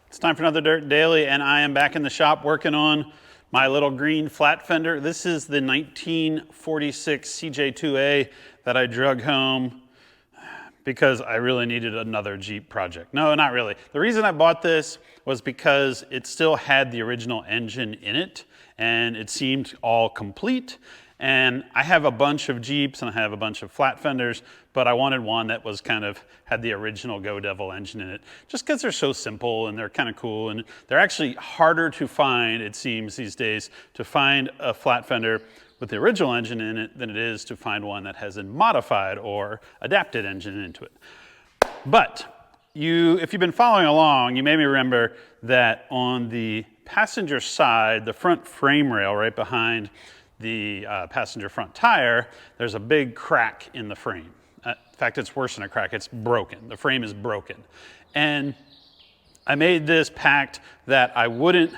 It's time for another Dirt Daily, and I am back in the shop working on my little green Flatfender. This is the 1946 CJ2A that I drug home because I really needed another Jeep project. No, not really. The reason I bought this was because it still had the original engine in it, and it seemed all complete. And I have a bunch of Jeeps and I have a bunch of Flatfenders, but I wanted one that was had the original Go Devil engine in it, just because they're so simple and they're kind of cool, and they're actually harder to find, it seems these days, to find a Flatfender with the original engine in it than it is to find one that has a modified or adapted engine into it. But if you've been following along, you may remember that on the passenger side, the front frame rail right behind the passenger front tire, there's a big crack in the frame. In fact, it's worse than a crack, it's broken. The frame is broken. And I made this pact that I wouldn't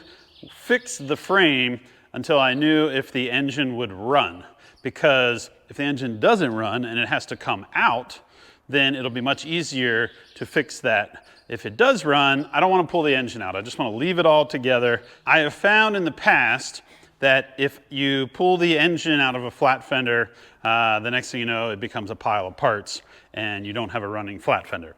fix the frame until I knew if the engine would run. Because if the engine doesn't run and it has to come out, then it'll be much easier to fix that. If it does run, I don't want to pull the engine out. I just want to leave it all together. I have found in the past that if you pull the engine out of a Flatfender, the next thing you know, it becomes a pile of parts and you don't have a running Flatfender.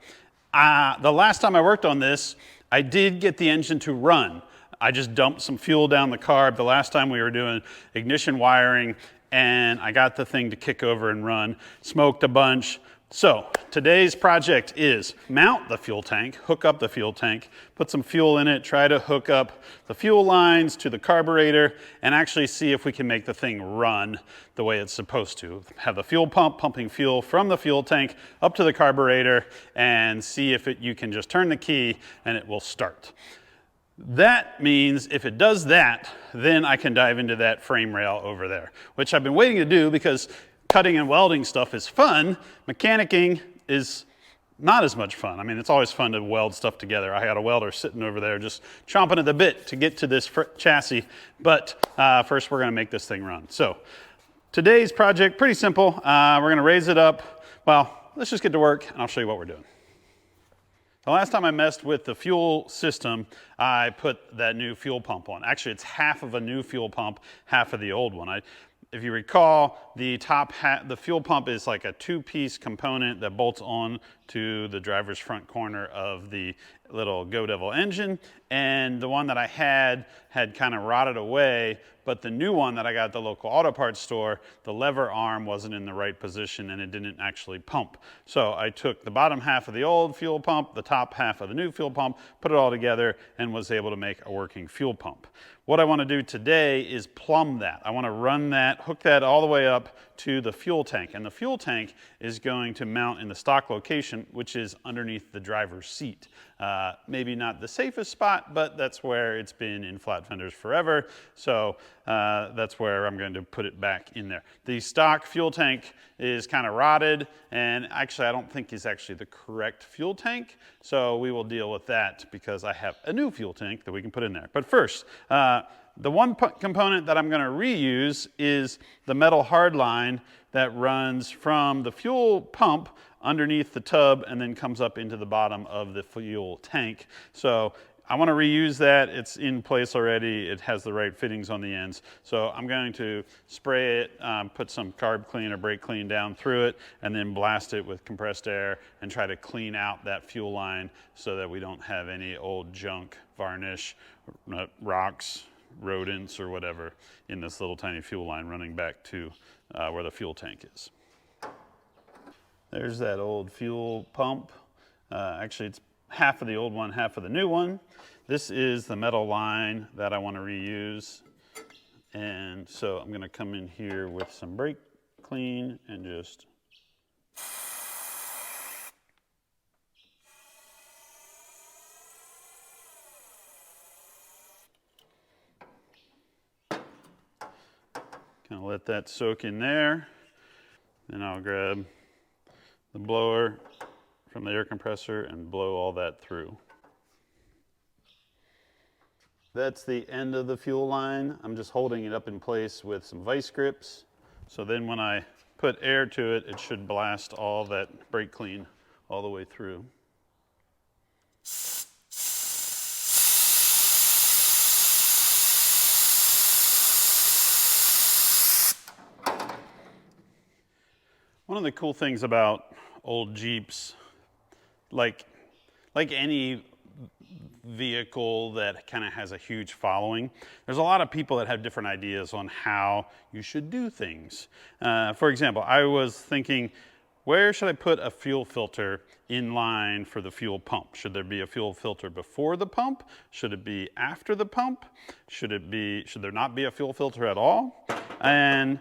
The last time I worked on this, I did get the engine to run. I just dumped some fuel down the carb the last time we were doing ignition wiring, and I got the thing to kick over and run, smoked a bunch. So today's project is mount the fuel tank, hook up the fuel tank, put some fuel in it, try to hook up the fuel lines to the carburetor, and actually see if we can make the thing run the way it's supposed to. Have the fuel pump pumping fuel from the fuel tank up to the carburetor, and see if you can just turn the key and it will start. That means if it does that, then I can dive into that frame rail over there, which I've been waiting to do because cutting and welding stuff is fun. Mechanicking is not as much fun. I mean, it's always fun to weld stuff together. I got a welder sitting over there just chomping at the bit to get to this chassis. But first we're gonna make this thing run. So today's project, pretty simple. We're gonna raise it up. Well, let's just get to work and I'll show you what we're doing. The last time I messed with the fuel system, I put that new fuel pump on. Actually, it's half of a new fuel pump, half of the old one. If you recall, the fuel pump is like a two-piece component that bolts on to the driver's front corner of the little Go Devil engine, and the one that I had kind of rotted away, but the new one that I got at the local auto parts store, the lever arm wasn't in the right position and it didn't actually pump. So I took the bottom half of the old fuel pump, the top half of the new fuel pump, put it all together, and was able to make a working fuel pump. What I want to do today is plumb that. I want to run that, hook that all the way up to the fuel tank. And the fuel tank is going to mount in the stock location, which is underneath the driver's seat. Maybe not the safest spot, but that's where it's been in Flatfenders forever. So that's where I'm going to put it back in there. The stock fuel tank is kind of rotted, and actually I don't think is actually the correct fuel tank. So we will deal with that because I have a new fuel tank that we can put in there. But first, the one component that I'm going to reuse is the metal hard line that runs from the fuel pump underneath the tub and then comes up into the bottom of the fuel tank. So I want to reuse that. It's in place already. It has the right fittings on the ends. So I'm going to spray it, put some carb clean or brake clean down through it, and then blast it with compressed air and try to clean out that fuel line so that we don't have any old junk, varnish, rocks, rodents, or whatever in this little tiny fuel line running back to where the fuel tank is. There's that old fuel pump. Actually, it's half of the old one, half of the new one. This is the metal line that I want to reuse. And so I'm going to come in here with some brake clean and just kind of let that soak in there. Then I'll grab the blower from the air compressor and blow all that through. That's the end of the fuel line. I'm just holding it up in place with some vice grips. So then when I put air to it, it should blast all that brake clean all the way through. One of the cool things about old Jeeps, like any vehicle that kind of has a huge following, there's a lot of people that have different ideas on how you should do things. For example, I was thinking, where should I put a fuel filter in line for the fuel pump? Should there be a fuel filter before the pump? Should it be after the pump? Should there not be a fuel filter at all? And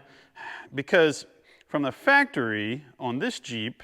because from the factory on this Jeep,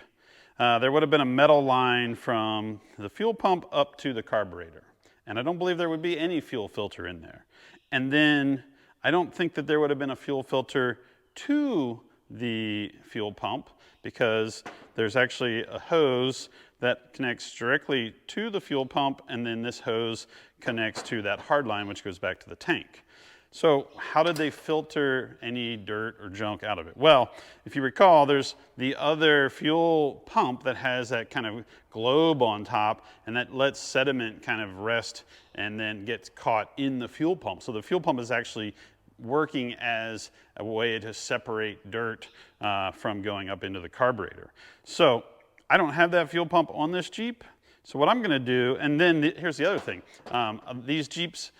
there would have been a metal line from the fuel pump up to the carburetor. And I don't believe there would be any fuel filter in there. And then I don't think that there would have been a fuel filter to the fuel pump, because there's actually a hose that connects directly to the fuel pump, and then this hose connects to that hard line, which goes back to the tank. So how did they filter any dirt or junk out of it? Well, if you recall, there's the other fuel pump that has that kind of globe on top, and that lets sediment kind of rest and then gets caught in the fuel pump. So the fuel pump is actually working as a way to separate dirt from going up into the carburetor. So I don't have that fuel pump on this Jeep. So what I'm going to do, and then here's the other thing. These Jeeps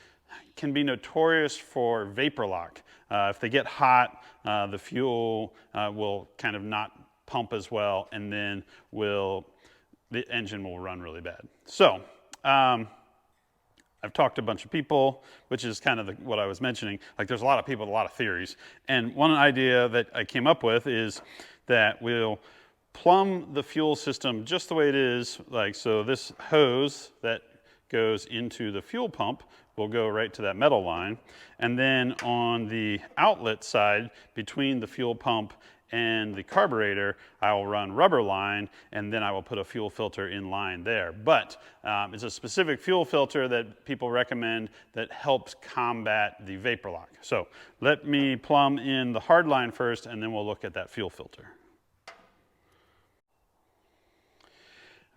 can be notorious for vapor lock. If they get hot, the fuel will kind of not pump as well, and then the engine will run really bad. So I've talked to a bunch of people, which is kind of what I was mentioning. Like, there's a lot of people with a lot of theories. And one idea that I came up with is that we'll plumb the fuel system just the way it is. Like, so this hose that goes into the fuel pump will go right to that metal line. And then on the outlet side, between the fuel pump and the carburetor, I will run rubber line, and then I will put a fuel filter in line there. But it's a specific fuel filter that people recommend that helps combat the vapor lock. So let me plumb in the hard line first, and then we'll look at that fuel filter.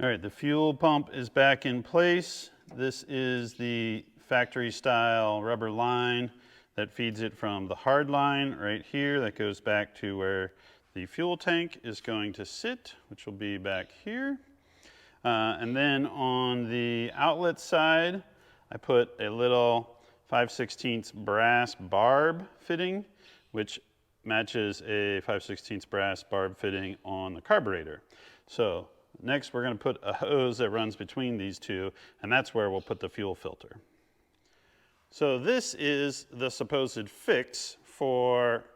All right, the fuel pump is back in place. This is the factory style rubber line that feeds it from the hard line right here that goes back to where the fuel tank is going to sit, which will be back here. And then on the outlet side, I put a little 5/16 brass barb fitting, which matches a 5/16 brass barb fitting on the carburetor. So next we're going to put a hose that runs between these two, and that's where we'll put the fuel filter. So this is the supposed fix for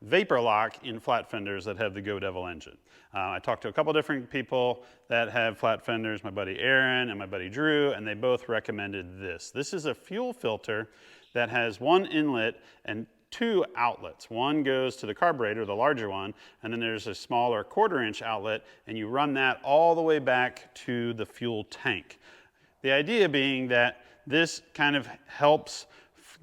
vapor lock in Flatfenders that have the Go Devil engine. I talked to a couple different people that have Flatfenders, my buddy Aaron and my buddy Drew, and they both recommended this. This is a fuel filter that has one inlet and two outlets. One goes to the carburetor, the larger one, and then there's a smaller 1/4-inch outlet, and you run that all the way back to the fuel tank. The idea being that this kind of helps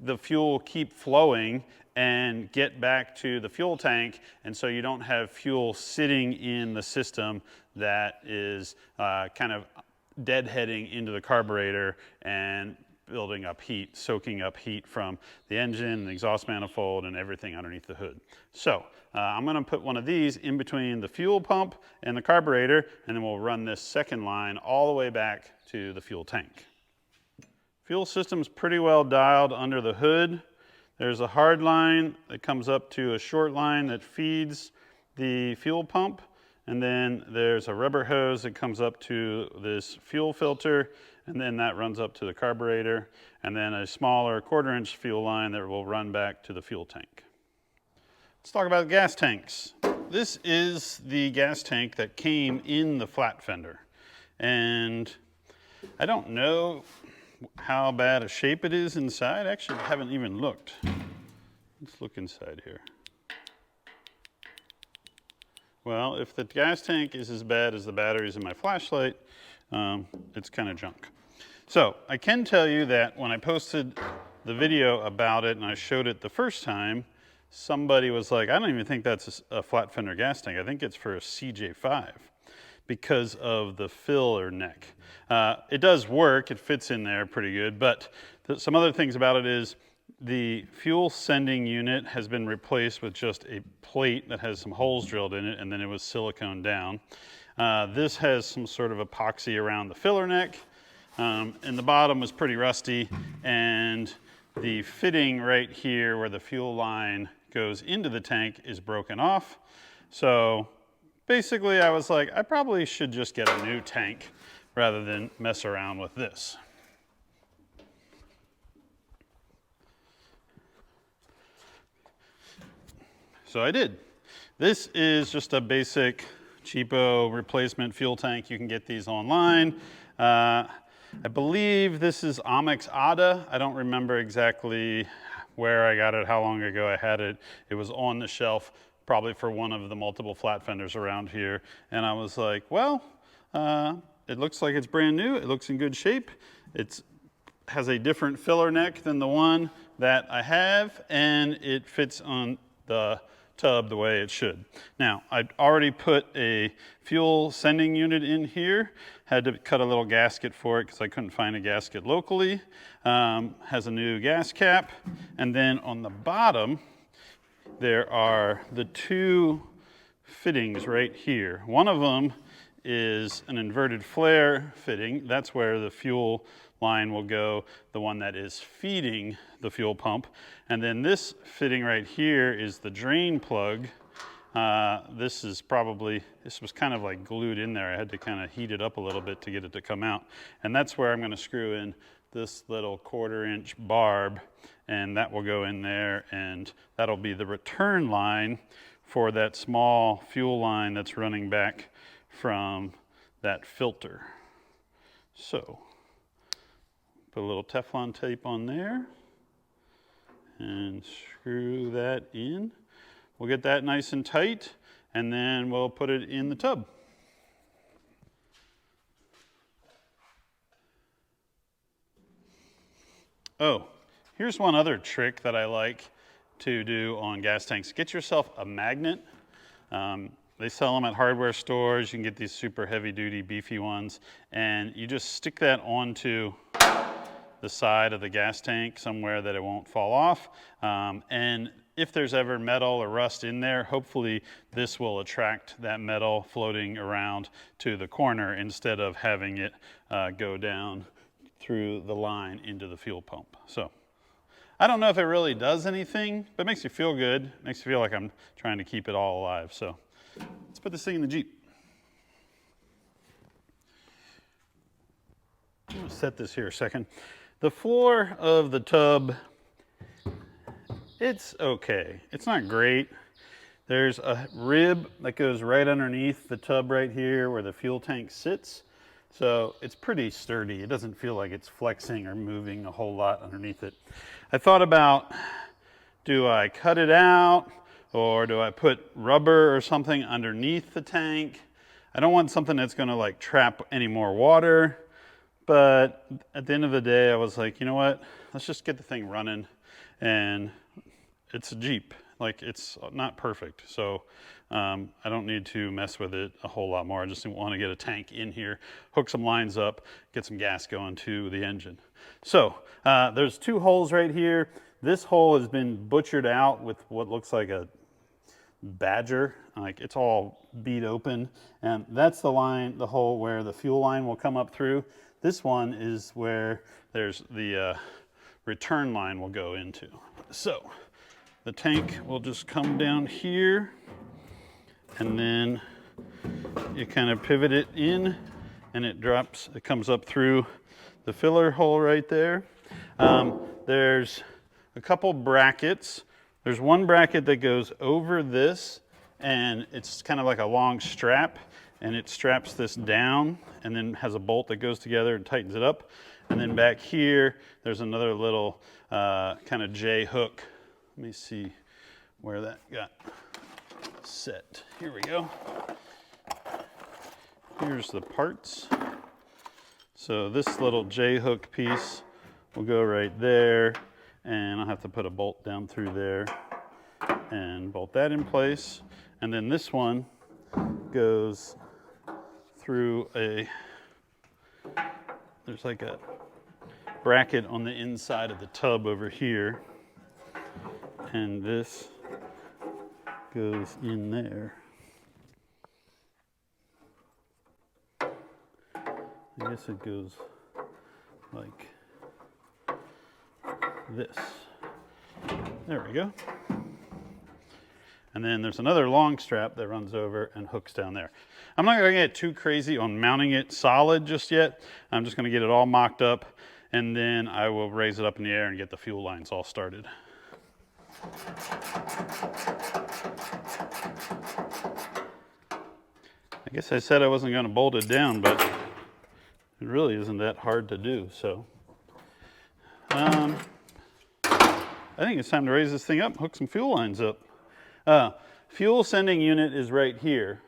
the fuel keep flowing and get back to the fuel tank, and so you don't have fuel sitting in the system that is kind of deadheading into the carburetor and building up heat, soaking up heat from the engine, the exhaust manifold, and everything underneath the hood. So I'm going to put one of these in between the fuel pump and the carburetor, and then we'll run this second line all the way back to the fuel tank. Fuel system's pretty well dialed under the hood. There's a hard line that comes up to a short line that feeds the fuel pump, and then there's a rubber hose that comes up to this fuel filter, and then that runs up to the carburetor, and then a smaller 1/4-inch fuel line that will run back to the fuel tank. Let's talk about gas tanks. This is the gas tank that came in the Flatfender, and I don't know how bad a shape it is inside. Actually, I haven't even looked. Let's look inside here. Well, if the gas tank is as bad as the batteries in my flashlight, it's kind of junk. So I can tell you that when I posted the video about it and I showed it the first time, somebody was like, I don't even think that's a Flatfender gas tank. I think it's for a CJ5 because of the filler neck. It does work, it fits in there pretty good, but some other things about it is The fuel sending unit has been replaced with just a plate that has some holes drilled in it, and then it was silicone down. This has some sort of epoxy around the filler neck, and the bottom was pretty rusty, and the fitting right here where the fuel line goes into the tank is broken off. So basically I was like, I probably should just get a new tank rather than mess around with this. So I did. This is just a basic cheapo replacement fuel tank. You can get these online. I believe this is Amex ADA. I don't remember exactly where I got it, how long ago I had it. It was on the shelf, probably for one of the multiple Flatfenders around here. And I was like, well, it looks like it's brand new. It looks in good shape. It has a different filler neck than the one that I have, and it fits on the tub the way it should. Now, I'd already put a fuel sending unit in here, had to cut a little gasket for it because I couldn't find a gasket locally. Has a new gas cap, and then on the bottom, there are the two fittings right here. One of them is an inverted flare fitting. That's where the fuel line will go, the one that is feeding the fuel pump. And then this fitting right here is the drain plug. This was kind of like glued in there. I had to kind of heat it up a little bit to get it to come out. And that's where I'm going to screw in this little 1/4-inch barb, and that will go in there, and that'll be the return line for that small fuel line that's running back from that filter. So, put a little Teflon tape on there and screw that in. We'll get that nice and tight, and then we'll put it in the tub. Oh, here's one other trick that I like to do on gas tanks. Get yourself a magnet. They sell them at hardware stores. You can get these super heavy duty beefy ones, and you just stick that onto the side of the gas tank somewhere that it won't fall off. And if there's ever metal or rust in there, hopefully this will attract that metal floating around to the corner instead of having it go down through the line into the fuel pump. So I don't know if it really does anything, but it makes you feel good. It makes you feel like I'm trying to keep it all alive. So let's put this thing in the Jeep. I'm gonna set this here a second. The floor of the tub, it's okay. It's not great. There's a rib that goes right underneath the tub right here where the fuel tank sits. So it's pretty sturdy. It doesn't feel like it's flexing or moving a whole lot underneath it. I thought about, do I cut it out or do I put rubber or something underneath the tank? I don't want something that's gonna like trap any more water. But at the end of the day, I was like, you know what? Let's just get the thing running. And it's a Jeep. Like, it's not perfect. So I don't need to mess with it a whole lot more. I just want to get a tank in here, hook some lines up, get some gas going to the engine. So there's two holes right here. This hole has been butchered out with what looks like a badger. Like, it's all beat open. And that's the line, the hole where the fuel line will come up through. This one is where there's the return line will go into. So the tank will just come down here, and then you kind of pivot it in, and it drops, it comes up through the filler hole right there. There's a couple brackets. There's one bracket that goes over this, and it's kind of like a long strap, and it straps this down and then has a bolt that goes together and tightens it up. And then back here, there's another little kind of J hook. Let me see where that got set. Here we go. Here's the parts. So this little J hook piece will go right there, and I'll have to put a bolt down through there and bolt that in place. And then this one goes through there's like a bracket on the inside of the tub over here. and this goes in there. I guess it goes like this. There we go. And then there's another long strap that runs over and hooks down there. I'm not going to get too crazy on mounting it solid just yet. I'm just going to get it all mocked up, and then I will raise it up in the air and get the fuel lines all started. I guess I said I wasn't going to bolt it down, but it really isn't that hard to do. So I think it's time to raise this thing up, hook some fuel lines up. Fuel sending unit is right here.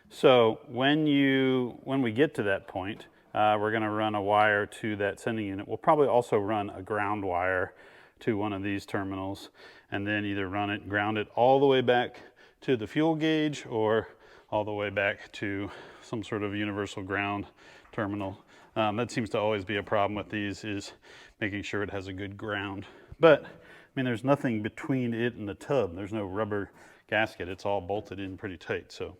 So when we get to that point, we're going to run a wire to that sending unit. We'll probably also run a ground wire to one of these terminals, and then either ground it all the way back to the fuel gauge, or all the way back to some sort of universal ground terminal. That seems to always be a problem with these, is making sure it has a good ground. But I mean, there's nothing between it and the tub. There's no rubber gasket. It's all bolted in pretty tight. So,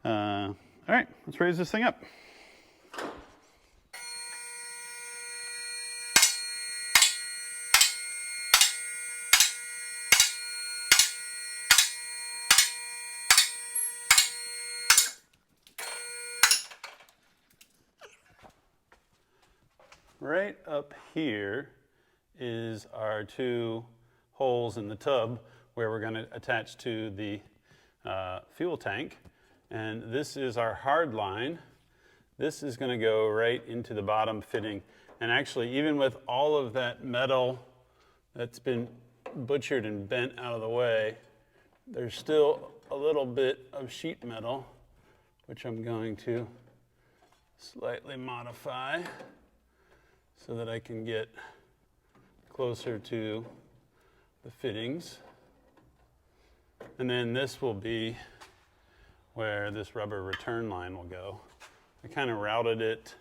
all right, let's raise this thing up. Right up here is our two holes in the tub where we're going to attach to the fuel tank. And this is our hard line. This is going to go right into the bottom fitting. And actually, even with all of that metal that's been butchered and bent out of the way, there's still a little bit of sheet metal, which I'm going to slightly modify so that I can get closer to the fittings. And then this will be where this rubber return line will go. I kind of routed it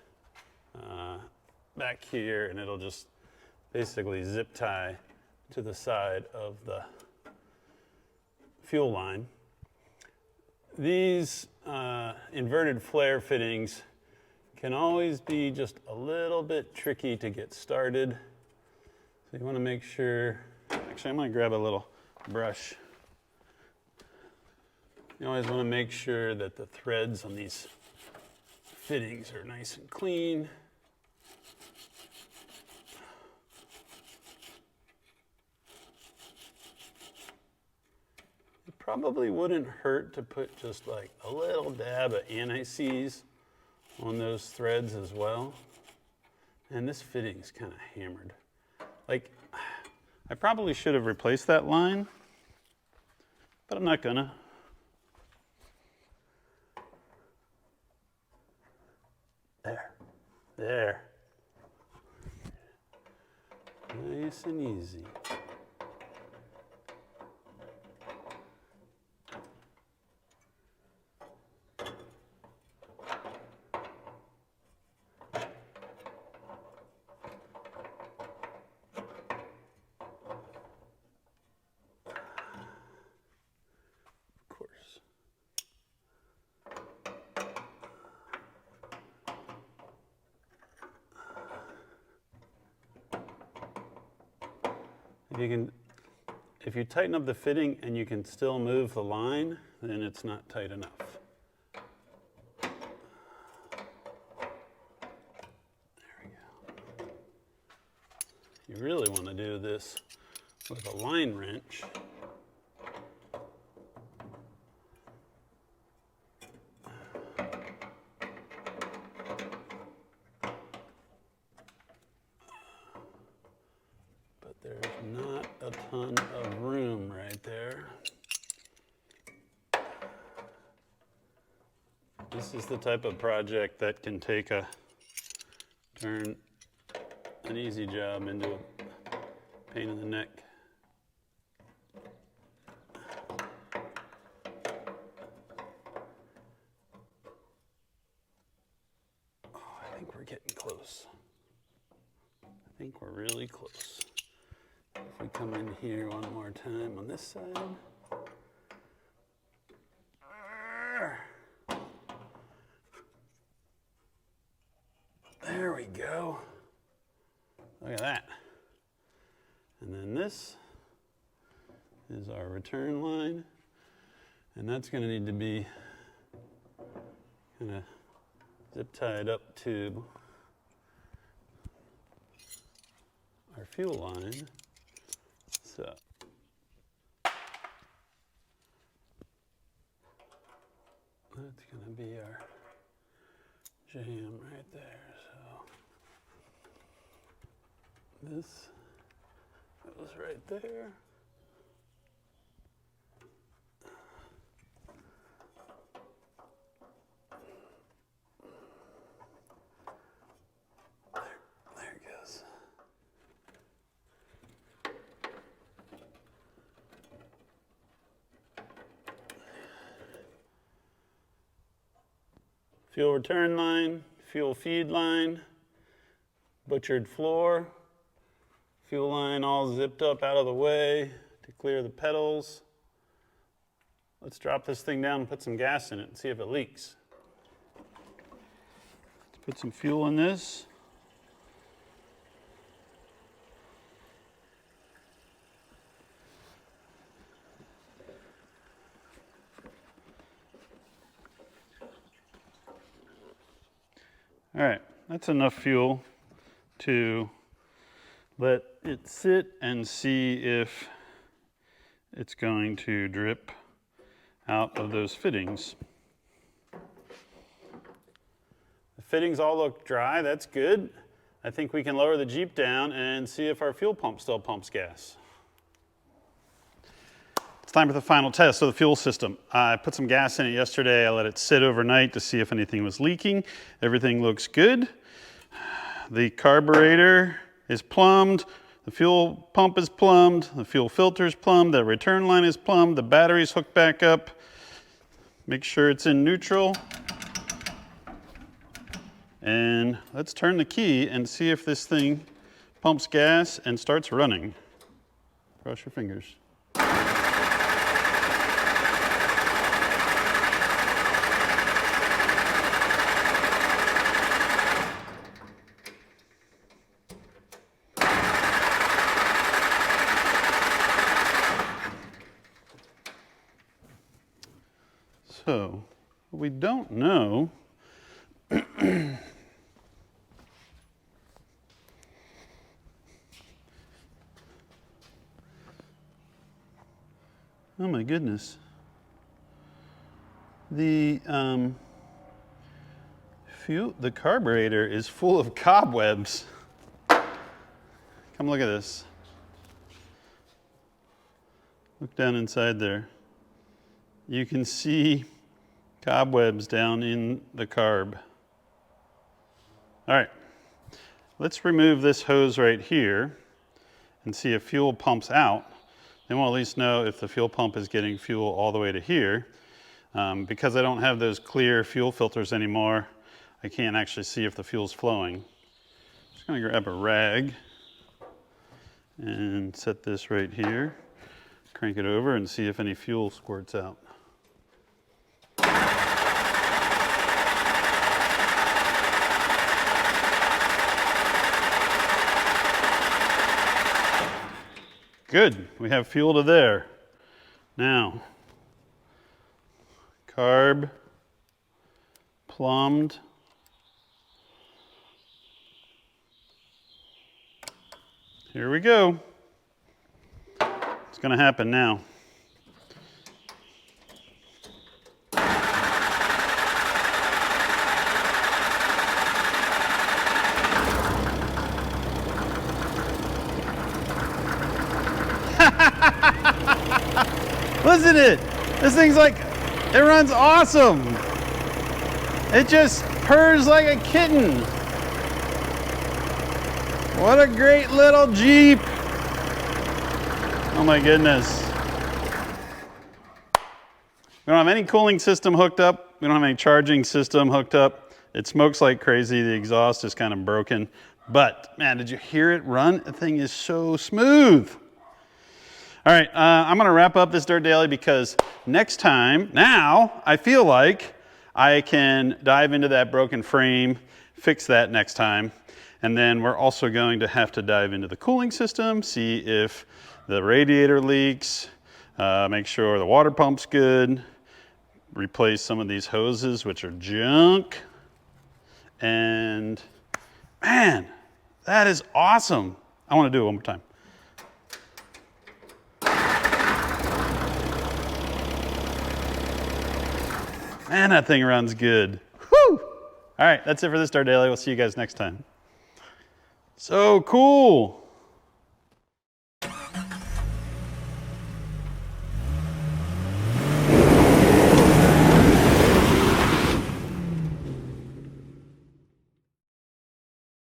back here, and it'll just basically zip tie to the side of the fuel line. These inverted flare fittings can always be just a little bit tricky to get started. So you want to make sure, actually I'm going to grab a little brush. You always want to make sure that the threads on these fittings are nice and clean. It probably wouldn't hurt to put just like a little dab of anti-seize on those threads as well. And this fitting's kind of hammered. Like, I probably should have replaced that line, but I'm not gonna. There. Nice and easy. If you tighten up the fitting and you can still move the line, then it's not tight enough. There we go. You really want to do this with a line wrench. There's not a ton of room right there. This is the type of project that can turn an easy job into a pain in the neck. Oh, I think we're getting close. I think we're really close. If we come in here one more time on this side. There we go. Look at that. And then this is our return line. And that's going to need to be kind of zip tied up to our fuel line. So that's going to be our jam right there. So this goes right there. There it goes. Fuel return line, fuel feed line, butchered floor, fuel line all zipped up out of the way to clear the pedals. Let's drop this thing down and put some gas in it and see if it leaks. Let's put some fuel in this. All right, that's enough fuel to let it sit and see if it's going to drip out of those fittings. The fittings all look dry, that's good. I think we can lower the Jeep down and see if our fuel pump still pumps gas. It's time for the final test of the fuel system. I put some gas in it yesterday. I let it sit overnight to see if anything was leaking. Everything looks good. The carburetor is plumbed. The fuel pump is plumbed. The fuel filter is plumbed. The return line is plumbed. The battery's hooked back up. Make sure it's in neutral. And let's turn the key and see if this thing pumps gas and starts running. Cross your fingers. So, what we don't know oh my goodness. The carburetor is full of cobwebs. Come look at this. Look down inside there. You can see cobwebs down in the carb. All right, let's remove this hose right here and see if fuel pumps out. Then we'll at least know if the fuel pump is getting fuel all the way to here. Because I don't have those clear fuel filters anymore, I can't actually see if the fuel's flowing. I'm just gonna grab a rag and set this right here. Crank it over and see if any fuel squirts out. Good, we have fuel to there. Now, carb, plumbed. Here we go. It's gonna happen now. Listen to it. This thing's like, it runs awesome. It just purrs like a kitten. What a great little Jeep. Oh my goodness. We don't have any cooling system hooked up. We don't have any charging system hooked up. It smokes like crazy. The exhaust is kind of broken. But man, did you hear it run? The thing is so smooth. All right, I'm gonna wrap up this Dirt Daily because next time, now I feel like I can dive into that broken frame, fix that next time. And then we're also going to have to dive into the cooling system, see if the radiator leaks, make sure the water pump's good, replace some of these hoses, which are junk. And man, that is awesome. I want to do it one more time. Man, that thing runs good. Whew! All right, that's it for this Dirt Daily. We'll see you guys next time. So cool.